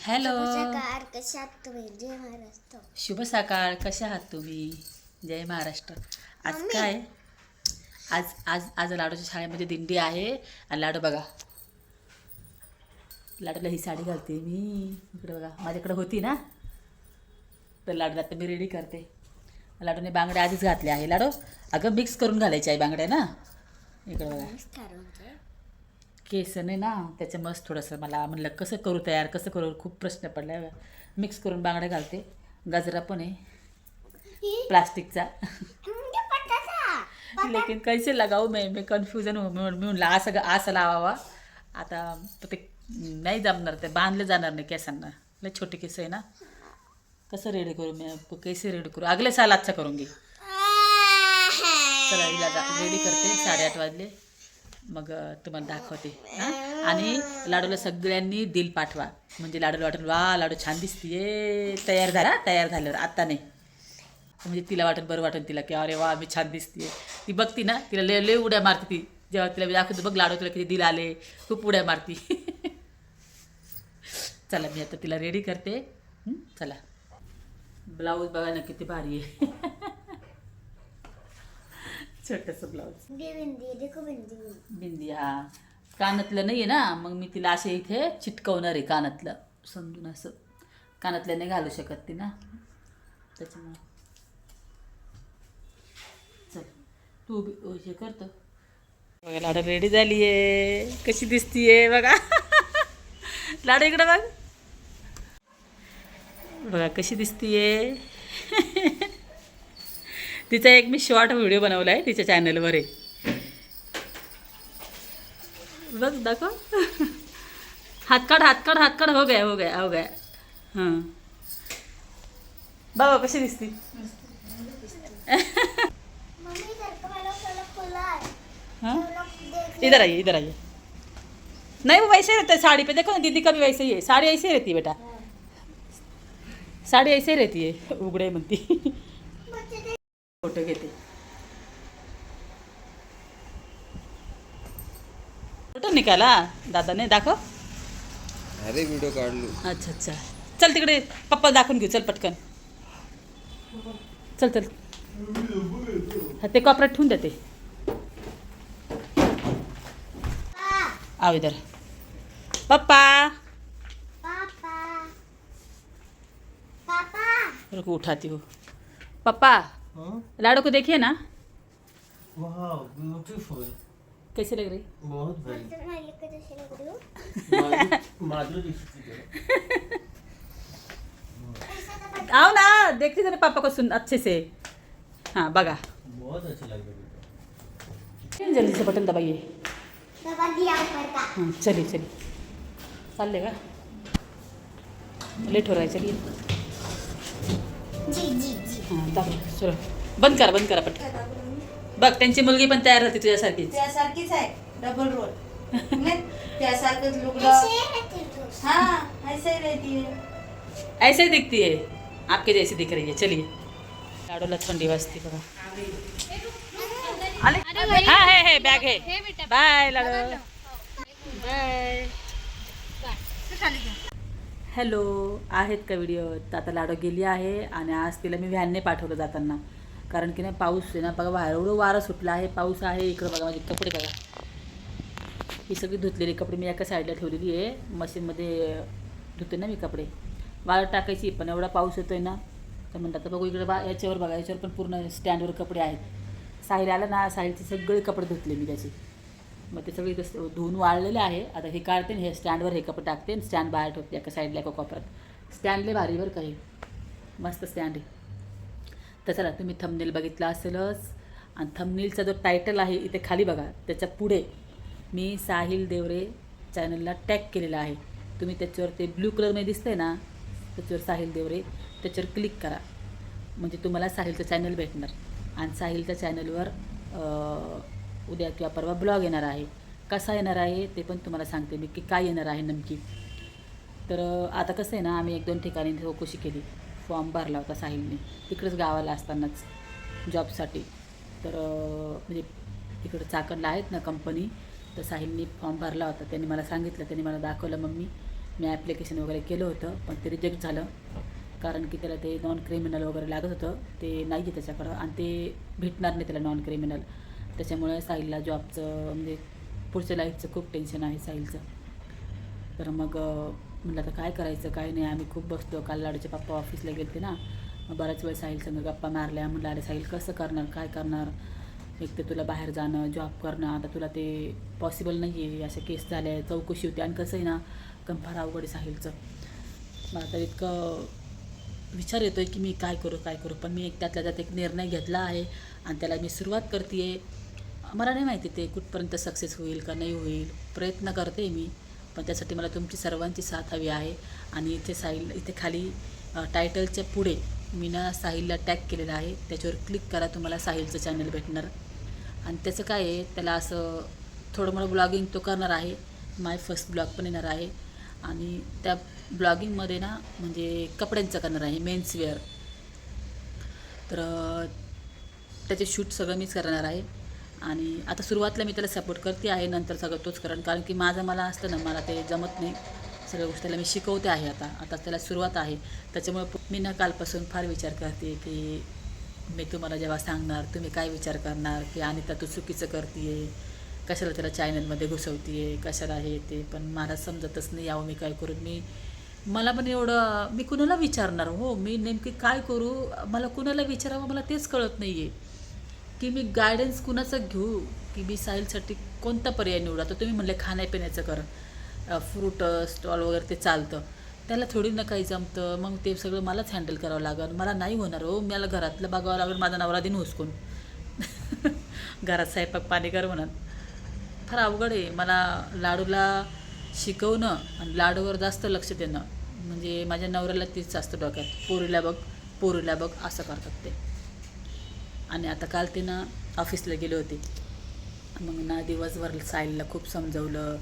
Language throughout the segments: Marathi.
हॅलो, शुभ सकाळ. कशा आहात तुम्ही? जय महाराष्ट्र. शुभ सकाळ. कशा आहात तुम्ही? जय महाराष्ट्र. आज मम्मी. काय? आज आज आज लाडूच्या शाळेमध्ये दिंडी आहे आणि लाडू बघा, लाडूला ही साडी घालते मी. इकडे बघा, माझ्याकडे होती ना, तर लाडूला आता मी रेडी करते. लाडूने बांगड्या आधीच घातल्या आहे. लाडू अगं मिक्स करून घालायच्या आहे बांगड्या ना. इकडे बघा, केस नाही ना त्याच्यामुळेच थोडंसं मला म्हणलं कसं करू तयार, कसं करू, खूप प्रश्न पडला. मिक्स करून बांगड्या घालते. गजरा पण आहे प्लास्टिकचा. लेकिन कैसे लगाऊ मैं कन्फ्युजन हो. मी म्हणलं असं लावावा आता, तर ते नाही जमणार, ते बांधले जाणार नाही केसांना. लय छोटे केस आहे ना. कसं रेडी करू मी, कैसे रेडी करू? अगले साल अच्छा करूंगी. चला रेडी करते. 8:30 वाजले, मग तुम्हाला दाखवते हां. आणि लाडूला सगळ्यांनी दिल पाठवा, म्हणजे लाडूला वाटेल वा लाडू छान दिसतीये. तयार झाल्यावर आत्ता नाही, म्हणजे तिला वाटेल, बरं वाटेल तिला की अरे वा मी छान दिसतीये. ती बघती ना, तिला लय लय उड्या मारते ती. जेव्हा तिला मी दाखवते बघ लाडू तुला किती दिल आले, खूप उड्या मारती. चला मी आता तिला रेडी करते. चला. ब्लाऊज बघा ना किती भारी आहे. छोटंसं ब्लाऊज. बिंदी हा कानातलं नाही आहे ना, मग मी तिला असे इथे चिटकवणार आहे कानातलं, समजून असं. कानातलं नाही घालू शकत ती ना, त्याच्यामुळे. चल तू हे करतो. बघा लाडू रेडी झाली आहे, कशी दिसतीये बघा. लाडू इकडं बघ, बघा कशी दिसतीये. तिचा एक मी शॉर्ट व्हिडिओ बनवला आहे तिच्या चॅनलवर आहे, बघ दाखव. हात काढ. हो गया. हां बाबा कशी दिसती. हाँ इधर आइए. नहीं वो वैसे रहता है साड़ी पे, देखो ना दीदी का भी वैसे ही है. साड़ी ऐसे ही रहती है बेटा, साड़ी ऐसे ही रहती है. उघडे म्हणती. फोटो घेते. फोटो निकाला दादाने, दाखव. अरे व्हिडिओ काढलो. अच्छा चल तिकडे पप्पा दाखवून घेऊ. चल पटकन चल. हा ते कॉपऱ्यात ठेवून देते. आओ इधर. पप्पा रुको, उठाती हूँ. पप्पा लाडू को देखिए ना, वाह ब्यूटीफुल. कैसे लग रही. बहुत भारी. माधुरी आओ ना, देखते जरा पापा को सुन अच्छे से. हाँ बघा, बहुत अच्छी लग रही है. जल्दी से बटन दबाइए. हाँ चलिए. चालले का, लेट हो रहा है. चलिए. हां दाखव. सुरू. बंद करा पटकन. बघ त्यांची मुलगी पण तयार होती तुझ्यासारखीच. त्यासारखीच आहे, डबल रोल. त्यासारखंच लुगडं. हाँ ऐसे ही रहती है. ऐसे ही दिखती है, आपके जैसी दिख रही है. चलिए. लाडूला थंडी वाजते बघा. हाँ है बॅग है. बाय लाडू. बाय. हॅलो, आहेत का व्हिडिओ. तर आता लाडू गेली आहे आणि आज तिला मी व्हॅनने पाठवलं जाताना, कारण की नाही पाऊस आहे ना बघा, बाहेर एवढं वारं सुटलं आहे, पाऊस आहे. इकडं बघा माझे कपडे बघा, ही सगळी धुतलेली कपडे मी एका साईडला ठेवलेली आहे. मशीनमध्ये धुते ना मी कपडे, वाळत टाकायची. पण एवढा पाऊस येतोय ना, तर म्हणतात बघू इकडे याच्यावर बघा, याच्यावर पण पूर्ण स्टँडवर कपडे आहेत. साहिल आला ना, साहिलचे सगळे कपडे धुतले मी त्याचे. मग ते सगळे धुवून वाळलेले आहे. आता हे काढते हे स्टँडवर, हे कपडे टाकते. स्टँड बाहेर ठेवते एका साईडला, एका कोपऱ्यात. स्टँडले भारी बरं काही मस्त स्टँड आहे. तर चला, तुम्ही थंबनेल बघितला असेलच, आणि थंबनेलचा जो टायटल आहे इथे खाली बघा, त्याच्या पुढे मी साहिल देवरे चॅनलला टॅग केलेला आहे. तुम्ही त्याच्यावर ते ब्ल्यू कलरमध्ये दिसतंय ना, त्याच्यावर साहिल देवरे, त्याच्यावर क्लिक करा, म्हणजे तुम्हाला साहिलचं चॅनल भेटणार. आणि साहिलच्या चॅनलवर उद्या किंवा परवा ब्लॉग येणार आहे. कसा येणार आहे ते पण तुम्हाला सांगते मी, की काय येणार आहे नक्की. तर आता कसं आहे ना, आम्ही 1-2 ठिकाणी चौकशी केली. फॉर्म भरला होता साहिलने तिकडेच गावाला असतानाच जॉबसाठी. तर म्हणजे तिकडं चाकणला आहेत ना कंपनी, तर साहिलने फॉर्म भरला होता. त्यांनी मला सांगितलं, त्यांनी मला दाखवलं. मम्मी मी ॲप्लिकेशन वगैरे केलं होतं, पण ते रिजेक्ट झालं कारण की त्याला ते नॉन क्रिमिनल वगैरे लागत होतं. ते नाही आहे त्याच्याकडं आणि ते भेटणार नाही त्याला नॉन क्रिमिनल. त्याच्यामुळे साहिलला जॉबचं म्हणजे पुढच्या लाईफचं खूप टेन्शन आहे साहिलचं. तर मग म्हटलं आता काय करायचं काय नाही. आम्ही खूप बसतो. काल लाडूचे पप्पा ऑफिसला गेलते ना, मग बराच वेळ साहिलसंग गप्पा मारल्या. म्हटलं अरे साहिल कसं करणार काय करणार, एक तर तुला बाहेर जाणं जॉब करणं, आता तुला ते पॉसिबल नाही आहे. अशा केस झाल्या, चौकशी होती आणि कसं आहे ना फार अवघड आहे साहिलचं. मला तर इतकं विचार येतो आहे की मी काय करू. पण मी त्यातल्या त्यात एक निर्णय घेतला आहे आणि त्याला मी सुरुवात करते आहे. मला नाही माहिती ते कुठपर्यंत सक्सेस होईल का नाही होईल, प्रयत्न करते मी. पण त्यासाठी मला तुमची सर्वांची साथ हवी आहे. आणि इथे साहिल इथे खाली टायटलच्या पुढे मी ना साहिलला टॅग केलेला आहे, त्याच्यावर क्लिक करा, तुम्हाला साहिलचं चॅनल भेटणार. आणि त्याचं काय आहे, त्याला असं थोडं मोठं ब्लॉगिंग तो करणार आहे. माय फर्स्ट ब्लॉग पण येणार आहे आणि त्या ब्लॉगिंगमध्ये ना म्हणजे कपड्यांचं करणार आहे, मेन्सवेअर. तर त्याचे शूट सगळं मीच करणार आहे. आणि आता सुरुवातीला मी त्याला सपोर्ट करते आहे, नंतर सगळं तोच करेन. कारण की मला असतं ना, मला ते जमत नाही सगळ्या गोष्टीला मी शिकवते आहे. आता त्याला सुरुवात आहे. त्याच्यामुळे मी ना कालपासून फार विचार करते की मी तुम्हाला जेव्हा सांगणार तुम्ही काय विचार करणार की अनिता तू चुकीचं करते आहे, कशाला त्याला चॅनलमध्ये घुसवते आहे, कशाला आहे ते. पण मला समजतच नाही यावं मी काय करू. मला पण एवढं मी कुणाला विचारणार हो, मी नेमकी काय करू, मला कुणाला विचारावं मला तेच कळत नाही आहे की मी गायडन्स कुणाचं घेऊ, की मी साहिलसाठी कोणता पर्याय निवडा. तर तुम्ही म्हणले खाण्यापिण्याचं कर, फ्रूट स्टॉल वगैरे ते चालतं, त्याला थोडी ना काही जमतं. मग ते सगळं मलाच हँडल करावं लागेल, मला नाही होणार हो. मला घरातलं बघावं लागेल, माझा नवरा दिन हुसकून घरात स्वयंपाक पाणी कर म्हणून. फार अवघड आहे. मला लाडूला शिकवणं आणि लाडूवर जास्त लक्ष देणं, म्हणजे माझ्या नवऱ्याला तीच जास्त डोक्यात, पोरीला बघ असं करतात ते. आणि आता काल ते ना ऑफिसला गेले होते, मग ना दिवसभर साहिलला खूप समजवलं.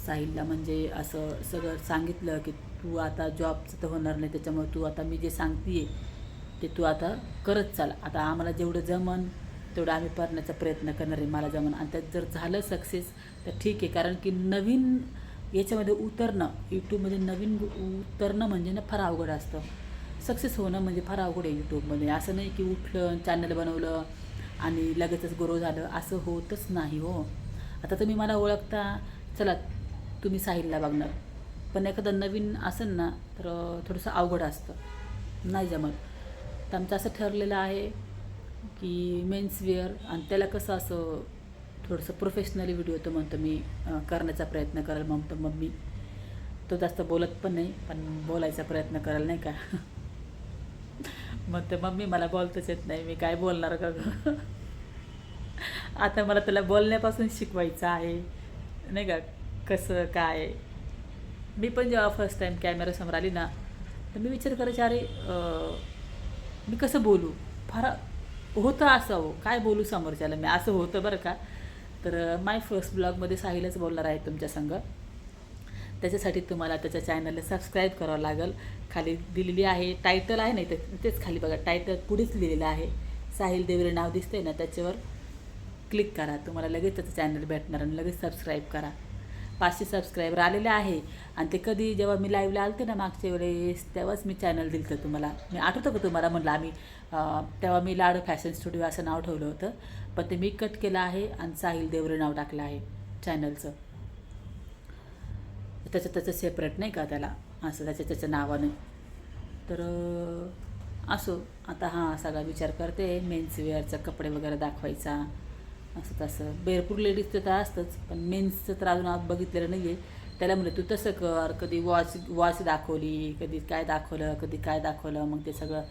साहिलला म्हणजे असं सगळं सांगितलं की तू आता जॉबचं तर होणार नाही, त्याच्यामुळे तू आता मी जे सांगते आहे ते तू आता करत चाल. आता आम्हाला जेवढं जमन तेवढं आम्ही करण्याचा प्रयत्न करणार आहे, मला जमन. आणि त्यात जर झालं सक्सेस तर ठीक आहे, कारण की नवीन याच्यामध्ये उतरणं, यूट्यूबमध्ये नवीन उतरणं म्हणजे ना फार अवघड असतं. सक्सेस होणं म्हणजे फार अवघड आहे यूट्यूबमध्ये. असं नाही की उठलं चॅनल बनवलं आणि लगेचच ग्रो झालं, असं होतच नाही हो. आता तुम्ही मला ओळखता, चला तुम्ही साहिलला बघणार, पण एखादं नवीन असेल ना तर थोडंसं अवघड असतं, नाही जमत. तर आमचं असं ठरलेलं आहे की मेन्सवेअर, आणि त्याला कसं असं थोडंसं प्रोफेशनली व्हिडिओ तो म्हणतो मी करण्याचा प्रयत्न करायला म्हणतो. मम्मी तो जास्त बोलत पण नाही, पण बोलायचा प्रयत्न करायला नाही का म्हणतो मम्मी मला बोलतच येत नाही, मी काय बोलणार का आता मला त्याला बोलण्यापासून शिकवायचं आहे नाही का, कसं काय. मी पण जेव्हा फर्स्ट टाईम कॅमेरासमोर आली ना तर मी विचार करायचे अरे मी कसं बोलू, फार होतं असं हो, काय बोलू समोरच्याला मी, असं होतं बरं का. तर माय फर्स्ट ब्लॉगमध्ये साहिलच बोलणार आहे तुमच्या संग. त्याच्यासाठी तुम्हाला त्याच्या चॅनलला सबस्क्राईब करावं लागेल. खाली दिलेली आहे टायटल आहे नाही तर तेच खाली बघा, टायटल पुढेच लिहिलेलं आहे साहिल देवरे नाव दिसतंय ना, त्याच्यावर क्लिक करा, तुम्हाला लगेच त्याचं चॅनल भेटणार आणि लगेच सबस्क्राईब करा. 500 सबस्क्रायबर आलेले आहे. आणि ते कधी जेव्हा मी लाईव्हला आलते ना मागच्या वेळेस तेव्हाच मी चॅनल दिलं होतं तुम्हाला, मी आठवतं का तुम्हाला म्हटलं आम्ही तेव्हा मी लाडू फॅशन स्टुडिओ असं नाव ठेवलं होतं, पण ते मी कट केलं आहे आणि साहिल देवरे नाव टाकलं आहे चॅनलचं. त्याचं सेपरेट नाही का त्याला असं त्याच्या नावाने. तर असो आता हां सगळा विचार करते मेन्सवेअरचा कपडे वगैरे दाखवायचा असं तसं. भरपूर लेडीजचं तर असतंच, पण मेन्सचं तर अजून आज बघितलेलं नाही आहे. त्याला म्हणलं तू तसं कर, कधी वॉच दाखवली, कधी काय दाखवलं, मग ते सगळं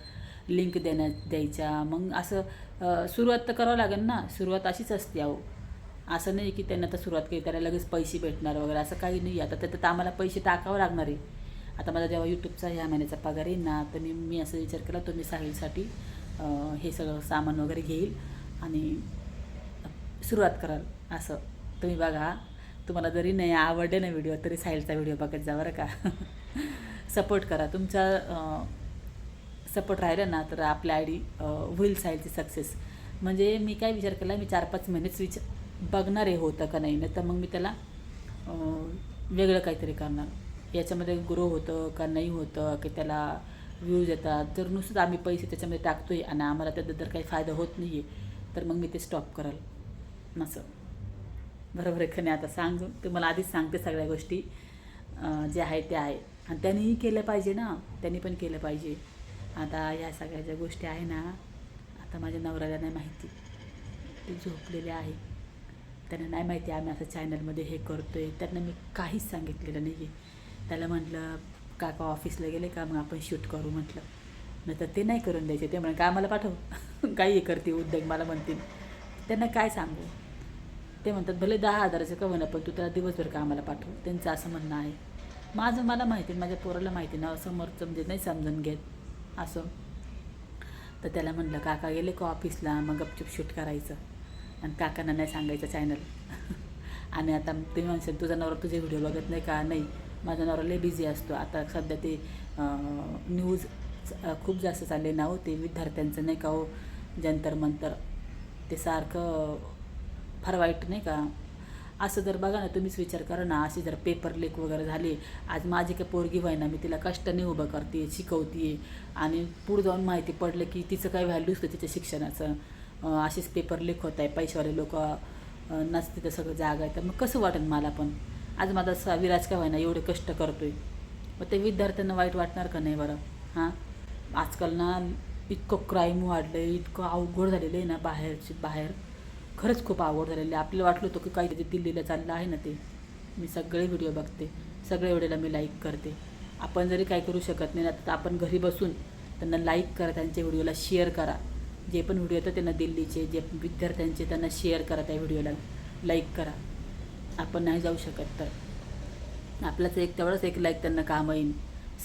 लिंक द्यायच्या. मग असं सुरुवात तर करावं लागेल ना, सुरुवात अशीच असते अहो. असं नाही की त्यांना तर सुरुवात केली त्याला लगेच पैसे भेटणार वगैरे असं काही नाही. आता त्यात आम्हाला पैसे टाकावं लागणार आहे. आता मला जेव्हा यूट्यूबचा ह्या महिन्याचा पगार येईल ना तर मी असं विचार केला तो मी साहिलसाठी हे सगळं सामान वगैरे घेईल आणि सुरुवात कराल. असं तुम्ही बघा, तुम्हाला जरी नाही आवडले ना व्हिडिओ तरी साहिलचा व्हिडिओ बघत जा बरं का सपोर्ट करा. तुमचा सपोर्ट राहिला ना तर आपल्या आयडी होईल साहिलची सक्सेस. म्हणजे मी काय विचार केला, मी 4-5 महिनेच बघणार आहे होतं का नाही, तर मग मी त्याला वेगळं काहीतरी करणार. याच्यामध्ये ग्रो होतं का नाही होतं, की त्याला व्ह्यूज येतात. जर नुसतं आम्ही पैसे त्याच्यामध्ये टाकतोय आणि आम्हाला त्याचा जर काही फायदा होत नाही आहे तर मग मी ते स्टॉप कराल असं. बरोबर आहे का नाही? आता सांगू तुम्हाला आधीच सांगते सगळ्या गोष्टी जे आहे ते आहे. आणि त्यांनीही केलं पाहिजे ना, त्यांनी पण केलं पाहिजे. आता ह्या सगळ्या ज्या गोष्टी आहे ना, आता माझ्या नवऱ्याला नाही माहिती, ते झोपलेले आहे, त्यांना नाही माहिती आम्ही असं चॅनलमध्ये हे करतो आहे. त्यांना मी काहीच सांगितलेलं नाही आहे. त्याला म्हटलं काका ऑफिसला गेले का मग आपण शूट करू म्हटलं, नाही तर ते नाही करून द्यायचे. ते म्हणे कामाला पाठव काही करते उद्योग मला म्हणतील. त्यांना काय सांगू, ते म्हणतात भले 10,000चं का होईना पण तू त्याला दिवसभर कामाला पाठव, त्यांचं असं म्हणणं आहे. मला माहिती, माझ्या पोराला माहिती ना, समोरचं म्हणजे नाही समजून घेत असं. तर त्याला म्हटलं काका गेले का ऑफिसला मग गपचूप शूट करायचं आणि काकांना नाही सांगायचं चॅनल. आणि आता तुम्ही म्हणशाल तुझा नवरा तुझे व्हिडिओ बघत नाही का? नाही, माझा नवरा लय बिझी असतो. आता सध्या ते न्यूज खूप जास्त चालले ना हो, ते विद्यार्थ्यांचं नाही का हो, जंतर मंतर, ते सारखं फार वाईट नाही का. असं जर बघा ना, तुम्हीच विचार करा ना, असे जर पेपर लीक वगैरे झाले, आज माझी काही पोरगी व्हायना, मी तिला कष्टाने उभं करते, शिकवते आणि पुढे जाऊन माहिती पडलं की तिचं काही व्हॅल्यूच नाही तिच्या शिक्षणाचं, असेच पेपर लीक होत आहे, पैशावाले लोक नसते तर सगळं जागा आहे, तर मग कसं वाटेल मला पण. आज माझा विराज का व्हायना एवढे कष्ट करतोय, मग ते विद्यार्थ्यांना वाईट वाटणार का नाही बरं? हां, आजकाल ना इतकं क्राईम वाढलं आहे, इतकं अवघड झालेलं आहे ना, बाहेर खरंच खूप आवड झालेली आहे. आपल्याला वाटलं होतं की काही ते दिल्लीला चाललं आहे ना, ते मी सगळे व्हिडिओ बघते, सगळे व्हिडिओला मी लाईक करते. आपण जरी काय करू शकत नाही ना, तर आपण घरी बसून त्यांना लाईक करा, त्यांच्या व्हिडिओला शेअर करा. जे पण व्हिडिओ येतात त्यांना दिल्लीचे जे विद्यार्थ्यांचे त्यांना शेअर करा, त्या व्हिडिओला लाईक करा. आपण नाही जाऊ शकत तर आपल्याच तेवढंच एक लाईक त्यांना काम येईल,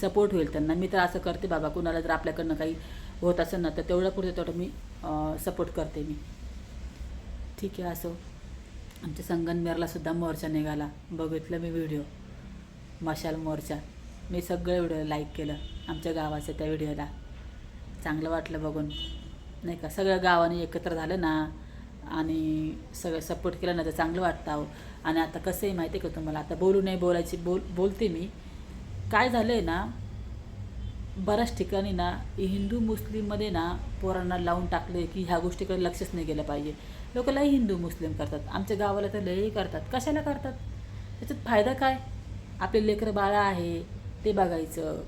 सपोर्ट होईल त्यांना. मी तर असं करते बाबा, कुणाला जर आपल्याकडनं काही होत असेल ना तर तेवढं मी सपोर्ट करते मी. ठीक आहे. असो, आमच्या संगमनेरलासुद्धा मोर्चा निघाला, बघितलं मी व्हिडिओ, मशाल मोर्चा. मी सगळं व्हिडिओ लाईक केलं आमच्या गावाचं, त्या व्हिडिओला चांगलं वाटलं बघून नाही का. सगळं गावाने एकत्र झालं ना आणि सगळं सपोर्ट केलं ना तर चांगलं वाटतं अहो. आणि आता कसं आहे माहिती आहे का तुम्हाला, आता बोलू नाही बोलायची बोलते मी. काय झालं आहे ना, बऱ्याच ठिकाणी ना हिंदू मुस्लिममध्ये ना पोरांना लावून टाकले की ह्या गोष्टीकडे लक्षच नाही गेलं पाहिजे. लोक लई हिंदू मुस्लिम करतात, आमच्या गावाला तर लई करतात. कशाला करतात? त्याच्यात फायदा काय? आपले लेकरं बाळा आहे ते बघायचं,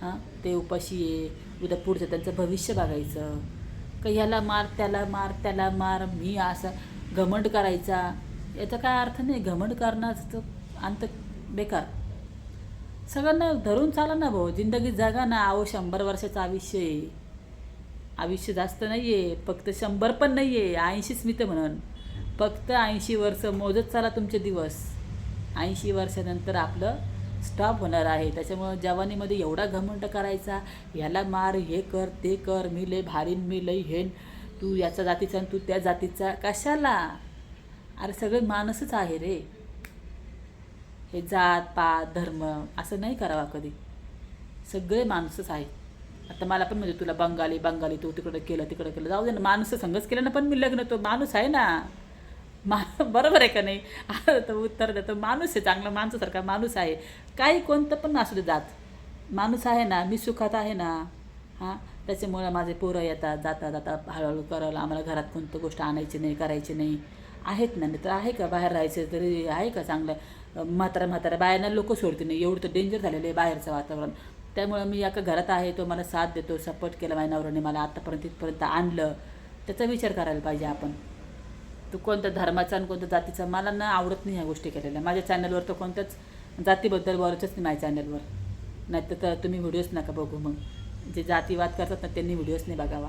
हां, ते उपाशी आहे, उद्या पुढचं त्यांचं भविष्य बघायचं का ह्याला मार त्याला मार मी असं घमंड करायचा, याचा काय अर्थ नाही. घमंड करण्याचं अंत बेकार. सगळ्यांना धरून चाला ना भाऊ, जिंदगी जगा ना. 100 वर्षाचं आयुष्य आहे, आयुष्य जास्त नाही आहे, फक्त 100 पण नाही आहे, 80च मी तर म्हणून. फक्त 80 वर्ष मोजत चाला तुमचे दिवस. 80 वर्षानंतर आपलं स्टॉप होणार आहे. त्याच्यामुळं जवानीमध्ये एवढा घमंड करायचा, ह्याला मार, हे कर ते कर, मी लय भारीन, मी लय हेन, तू याच्या जातीचा आणि तू त्या जातीचा, कशाला? अरे सगळे माणूसच आहे रे. हे जात पात धर्म असं नाही करावा कधी, सगळे माणूसच आहे. आता मला पण म्हणजे तुला बंगाली तू तिकडं केलं जाऊ दे ना, माणूस संगच केलं ना, पण मी लग्न तो माणूस आहे ना. बरोबर आहे का नाही? तर उत्तर देतो, माणूस आहे, चांगला माणसासारखा माणूस आहे. काही कोणतं पण असू दे जात, माणूस आहे ना, मी सुखात आहे ना. हां, त्याच्यामुळे माझे पोरं येतात जाता हळूहळू करायला. आम्हाला घरात कोणतं गोष्ट आणायची नाही, करायची नाही आहेत ना. नाही तर आहे का बाहेर राहायचं तरी आहे का चांगलं? म्हाताऱ्या बायांना लोक सोडते नाही, एवढं तर डेंजर झालेलं आहे बाहेरचं वातावरण. त्यामुळं मी एका घरात आहे, तो मला साथ देतो, सपोर्ट केला माझ्या नवऱ्याने, मला आत्तापर्यंत इथपर्यंत आणलं. त्याचा विचार करायला पाहिजे आपण. तू कोणत्या धर्माचा आणि कोणत्या जातीचा, मला ना आवडत नाही ह्या गोष्टी केलेल्या. माझ्या चॅनलवर तर कोणत्याच जातीबद्दल बोलायचंच नाही माझ्या चॅनलवर. नाही तर तुम्ही व्हिडिओज नका बघू. मग जे जातीवाद करतात ना त्यांनी व्हिडिओज नाही बघावा.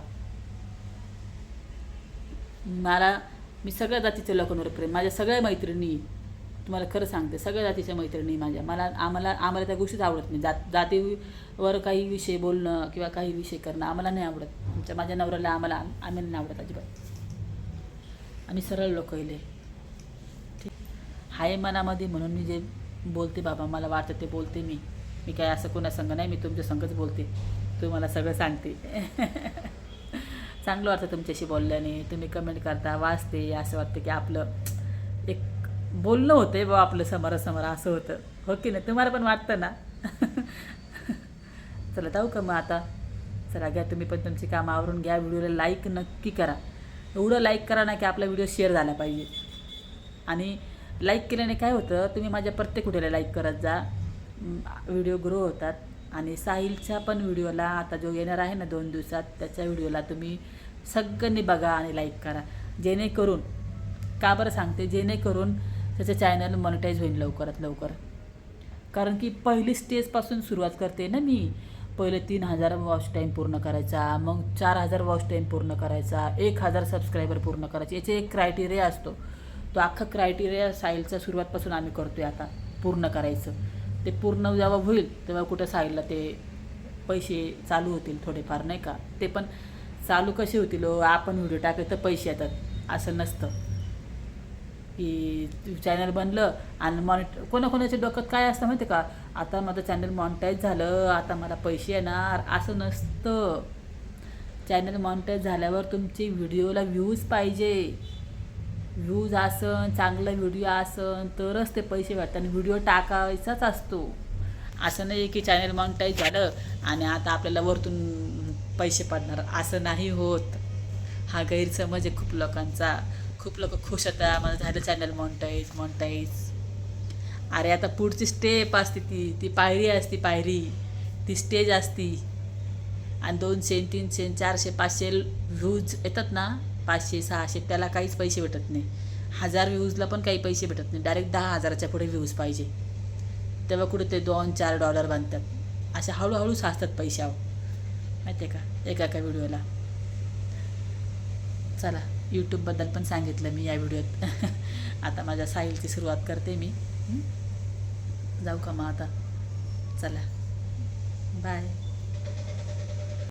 मी सगळ्या जातीच्या लोकांवर प्रेम, माझ्या सगळ्या मैत्रिणी, तुम्हाला खरं सांगते, सगळ्या जातीच्या मैत्रिणी माझ्या. आम्हाला त्या गोष्टीच आवडत नाही. जातीवर काही विषय बोलणं किंवा काही विषय करणं आम्हाला नाही आवडत. माझ्या नवऱ्याला आम्हाला नाही आवडत अजिबात. आम्ही सरळ लोक येले ठीक हाय मनामध्ये, म्हणून मी जे बोलते बाबा मला वाटतं ते बोलते. मी काय असं कोणासंग नाही, मी तुमच्या संगच बोलते, तुम्हाला सगळं सांगते. चांगलं वाटतं तुमच्याशी बोलल्याने, तुम्ही कमेंट करता, वाचते, असं वाटतं की आपलं एक बोलणं होतं आहे बाबा, आपलं समोरासमोर असं होतं, हो की नाही? तुम्हाला पण वाटतं ना? चला जाऊ का मग आता. चला घ्या तुम्ही पण तुमची कामं आवरून घ्या. व्हिडिओला लाईक नक्की करा. एवढं लाईक करा ना की आपला व्हिडिओ शेअर झाला पाहिजे. आणि लाईक केल्याने काय होतं, तुम्ही माझ्या प्रत्येक व्हिडिओला लाईक करत जा. व्हिडिओ ग्रो होतात. आणि साहिलच्या पण व्हिडिओला आता जो येणार आहे ना 2 दिवसात, त्याच्या व्हिडिओला तुम्ही सगळ्यांनी बघा आणि लाईक करा. जेणेकरून का बरं सांगते, जेणेकरून त्याचं चॅनल मॉनिटाईज होईल लवकरात लवकर. कारण की पहिली स्टेजपासून सुरुवात करते ना मी. पहिले 3000 वॉच टाईम पूर्ण करायचा, मग 4000 वॉच टाईम पूर्ण करायचा, 1000 सबस्क्रायबर पूर्ण करायचे. याचे एक क्रायटेरिया असतो. तो अख्खा क्रायटेरिया साहिलच्या सुरुवातपासून आम्ही करतो आहे आता पूर्ण करायचं. ते पूर्ण जेव्हा होईल तेव्हा कुठं साहिलला ते पैसे चालू होतील थोडेफार, नाही का. ते पण चालू कसे होतील, आपण व्हिडिओ टाकले तर पैसे येतात असं नसतं की चॅनल बनलं आणि कोणाकोणाच्या डोक्यात काय असतं माहिती का, आता माझं चॅनल मॉनिटाईज झालं आता मला पैसे येणार, असं नसतं. चॅनल मॉनिटाईज झाल्यावर तुमची व्हिडिओला व्ह्यूज पाहिजे. व्ह्यूज असन, चांगला व्हिडिओ असन तरच ते पैसे भेटतात. आणि व्हिडिओ टाकायचाच असतो. असं नाही की चॅनल मॉनिटाईज झालं आणि आता आपल्याला वरतून पैसे पडणार, असं नाही होत. हा गैरसमज आहे खूप लोकांचा. खूप लोक खुश होता माझं झालं चॅनल मॉनिटाईज. अरे आता पुढची स्टेप असते, ती पायरी असते, ती स्टेज असती. आणि 200, 300, 400, 500 व्ह्यूज येतात ना, 500, 600, त्याला काहीच पैसे भेटत नाही. 1000 व्ह्यूजला पण काही पैसे भेटत नाही. डायरेक्ट 10,000च्या पुढे व्ह्यूज पाहिजे, तेव्हा कुठे ते $2-4 बनतात. असे हळूहळू साचतात पैसे माहिती आहे का एका व्हिडिओला. चला यूट्यूबबद्दल पण सांगितलं मी या व्हिडिओत. आता माझ्या साहिलची सुरुवात करते मी. जाऊ का मग आता. चला बाय.